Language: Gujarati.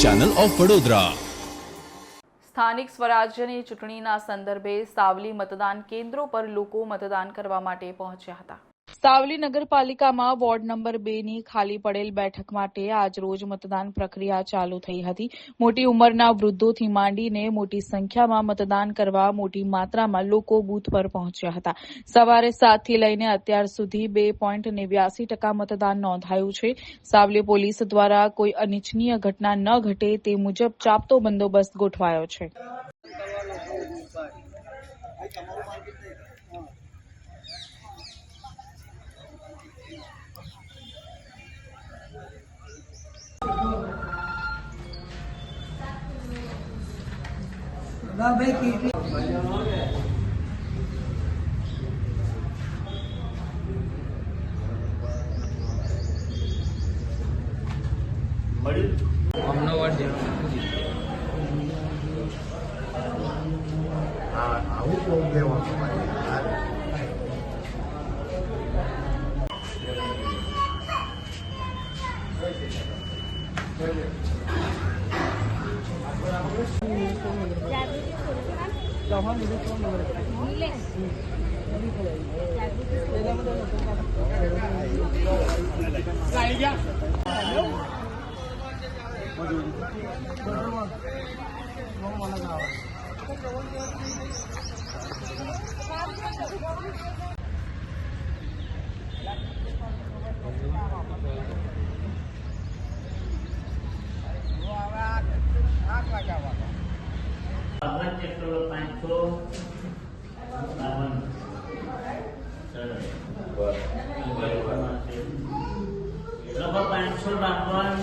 News channel of Vadodara. સ્થાનિક સ્વરાજ્યની ચૂંટણીના સંદર્ભે સાવલી મતદાન કેન્દ્રો પર લોકો મતદાન કરવા માટે પહોંચ્યા હતા। સાવલી નગરપાલિકામાં વોર્ડ નંબર 2 ની ખાલી પડેલ બેઠક માટે આજરોજ મતદાન પ્રક્રિયા ચાલુ થઈ હતી। મોટી ઉંમરના વૃદ્ધોથી માંડીને મોટી સંખ્યામાં મતદાન કરવા મોટી માત્રામાં લોકો બૂથ પર પહોંચ્યા હતા। સવારે 7 થી લઈને અત્યાર સુધી 2.89% મતદાન નોંધાયું છે। સાવલી પોલીસ દ્વારા કોઈ અનિચ્છનીય ઘટના ન ઘટે તે મુજબ ચાપતો બંદોબસ્ત ગોઠવાયો છે। Berapa 500 bantuan?